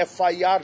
FIR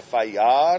FIR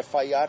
FIR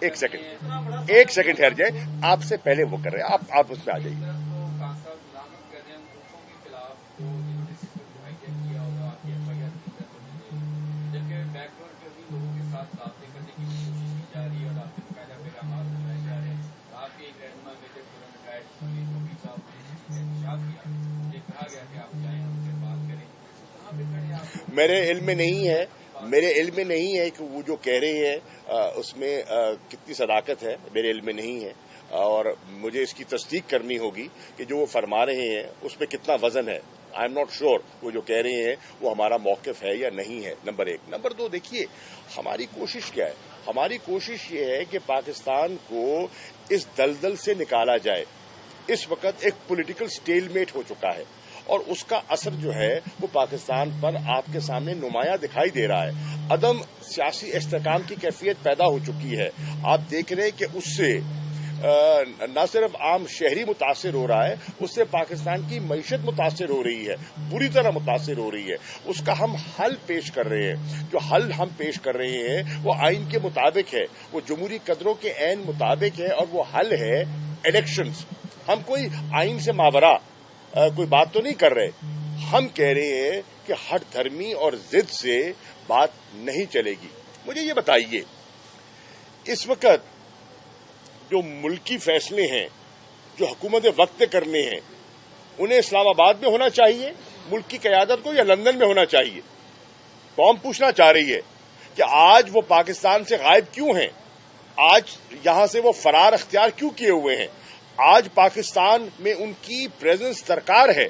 ایک second ٹھہر جائے، آپ سے پہلے وہ کر رہے ہیں، آپ اس میں آ جائیے۔ میرے علم میں نہیں ہے کہ وہ جو کہہ رہے ہیں اس میں کتنی صداقت ہے، میرے علم میں نہیں ہے، اور مجھے اس کی تصدیق کرنی ہوگی کہ جو وہ فرما رہے ہیں اس میں کتنا وزن ہے۔ آئی ایم ناٹ شیور وہ جو کہہ رہے ہیں وہ ہمارا موقف ہے یا نہیں ہے، نمبر ایک۔ نمبر دو، دیکھیے ہماری کوشش کیا ہے، ہماری کوشش یہ ہے کہ پاکستان کو اس دلدل سے نکالا جائے۔ اس وقت ایک پولیٹیکل سٹیل میٹ ہو چکا ہے اور اس کا اثر جو ہے وہ پاکستان پر آپ کے سامنے نمایاں دکھائی دے رہا ہے۔ عدم سیاسی استحکام کی کیفیت پیدا ہو چکی ہے۔ آپ دیکھ رہے ہیں کہ اس سے نہ صرف عام شہری متاثر ہو رہا ہے، اس سے پاکستان کی معیشت متاثر ہو رہی ہے، بری طرح متاثر ہو رہی ہے۔ اس کا ہم حل پیش کر رہے ہیں، جو حل ہم پیش کر رہے ہیں وہ آئین کے مطابق ہے، وہ جمہوری قدروں کے عین مطابق ہے، اور وہ حل ہے الیکشنز۔ ہم کوئی آئین سے ماورا کوئی بات تو نہیں کر رہے، ہم کہہ رہے ہیں کہ ہٹ دھرمی اور ضد سے بات نہیں چلے گی۔ مجھے یہ بتائیے، اس وقت جو ملکی فیصلے ہیں، جو حکومت وقت کرنے ہیں، انہیں اسلام آباد میں ہونا چاہیے ملک کی قیادت کو، یا لندن میں ہونا چاہیے؟ قوم پوچھنا چاہ رہی ہے کہ آج وہ پاکستان سے غائب کیوں ہیں، آج یہاں سے وہ فرار اختیار کیوں کیے ہوئے ہیں؟ آج پاکستان میں ان کی پریزنس درکار ہے،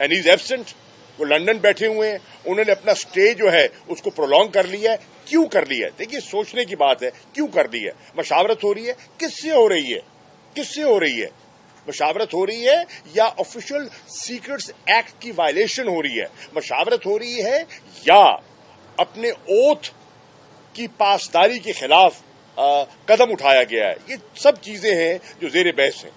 اینڈ ہی از ایبسنٹ۔ وہ لندن بیٹھے ہوئے ہیں، انہوں نے اپنا سٹے جو ہے اس کو پرولونگ کر لیا ہے۔ کیوں کر لیا ہے؟ دیکھیے سوچنے کی بات ہے، کیوں کر لی ہے؟ مشاورت ہو رہی ہے، کس سے ہو رہی ہے؟ کس سے ہو رہی ہے؟ مشاورت ہو رہی ہے یا آفیشل سیکرٹس ایکٹ کی وائلیشن ہو رہی ہے؟ مشاورت ہو رہی ہے یا اپنے اوتھ کی پاسداری کے خلاف قدم اٹھایا گیا ہے؟ یہ سب چیزیں ہیں جو زیر بحث ہیں۔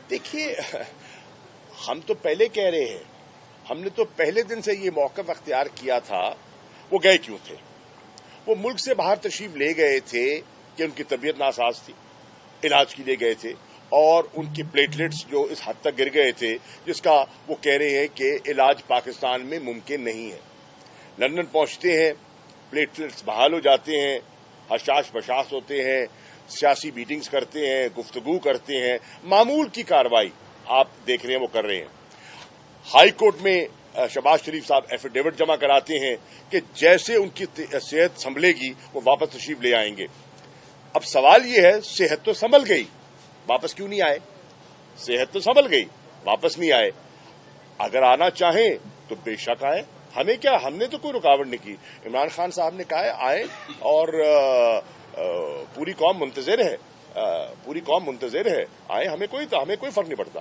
دیکھیے ہم تو پہلے کہہ رہے ہیں، ہم نے تو پہلے دن سے یہ موقف اختیار کیا تھا۔ وہ گئے کیوں تھے؟ وہ ملک سے باہر تشریف لے گئے تھے کہ ان کی طبیعت ناساز تھی، علاج کے لیے گئے تھے، اور ان کی پلیٹلیٹس جو اس حد تک گر گئے تھے جس کا وہ کہہ رہے ہیں کہ علاج پاکستان میں ممکن نہیں ہے۔ لندن پہنچتے ہیں، پلیٹلیٹس بحال ہو جاتے ہیں، حشاش بشاش ہوتے ہیں، سیاسی میٹنگز کرتے ہیں، گفتگو کرتے ہیں، معمول کی کارروائی آپ دیکھ رہے ہیں وہ کر رہے ہیں۔ ہائی کورٹ میں شہباز شریف صاحب ایفیڈیوٹ جمع کراتے ہیں کہ جیسے ان کی صحت سنبھلے گی وہ واپس تشریف لے آئیں گے۔ اب سوال یہ ہے، صحت تو سنبھل گئی، واپس کیوں نہیں آئے؟ صحت تو سنبھل گئی، واپس نہیں آئے۔ اگر آنا چاہیں تو بے شک آئے، ہمیں کیا، ہم نے تو کوئی رکاوٹ نہیں کی۔ عمران خان صاحب نے کہا ہے آئے، اور پوری قوم منتظر ہے، پوری قوم منتظر ہے، آئے، ہمیں کوئی فرق نہیں پڑتا۔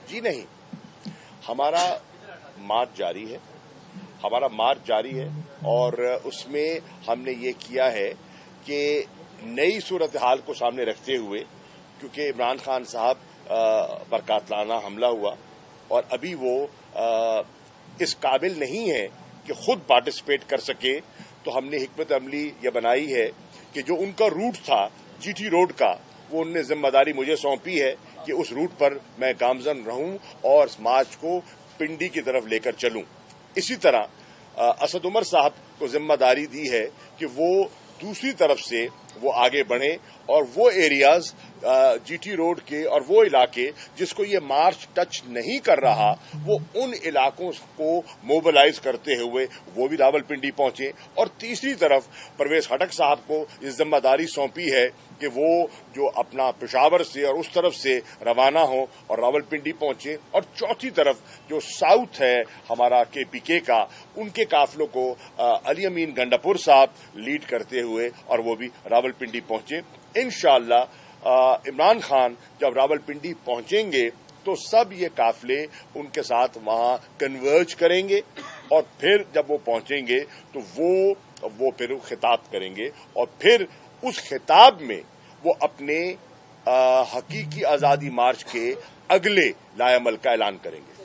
جی نہیں، ہمارا مارچ جاری ہے، ہمارا مارچ جاری ہے، اور اس میں ہم نے یہ کیا ہے کہ نئی صورتحال کو سامنے رکھتے ہوئے، کیونکہ عمران خان صاحب پر قاتلانہ حملہ ہوا اور ابھی وہ اس قابل نہیں ہے کہ خود پارٹیسپیٹ کر سکے، تو ہم نے حکمت عملی یہ بنائی ہے کہ جو ان کا روٹ تھا جی ٹی روڈ کا، وہ ان نے ذمہ داری مجھے سونپی ہے کہ اس روٹ پر میں گامزن رہوں اور اس مارچ کو پنڈی کی طرف لے کر چلوں۔ اسی طرح اسد عمر صاحب کو ذمہ داری دی ہے کہ وہ دوسری طرف سے وہ آگے بڑھیں، اور وہ ایریاز جی ٹی روڈ کے اور وہ علاقے جس کو یہ مارچ ٹچ نہیں کر رہا، وہ ان علاقوں کو موبلائز کرتے ہوئے وہ بھی راول پنڈی پہنچے۔ اور تیسری طرف پرویز خٹک صاحب کو یہ ذمہ داری سونپی ہے کہ وہ جو اپنا پشاور سے اور اس طرف سے روانہ ہوں اور راول پنڈی پہنچے، اور چوتھی طرف جو ساؤتھ ہے ہمارا کے پی کے کا، ان کے قافلوں کو علی امین گنڈاپور صاحب لیڈ کرتے ہوئے اور وہ بھی راول پنڈی پہنچے۔ انشاءاللہ عمران خان جب راول پنڈی پہنچیں گے تو سب یہ قافلے ان کے ساتھ وہاں کنورج کریں گے اور پھر جب وہ پہنچیں گے تو وہ پھر خطاب کریں گے اور پھر اس خطاب میں وہ اپنے حقیقی آزادی مارچ کے اگلے لائے عمل کا اعلان کریں گے.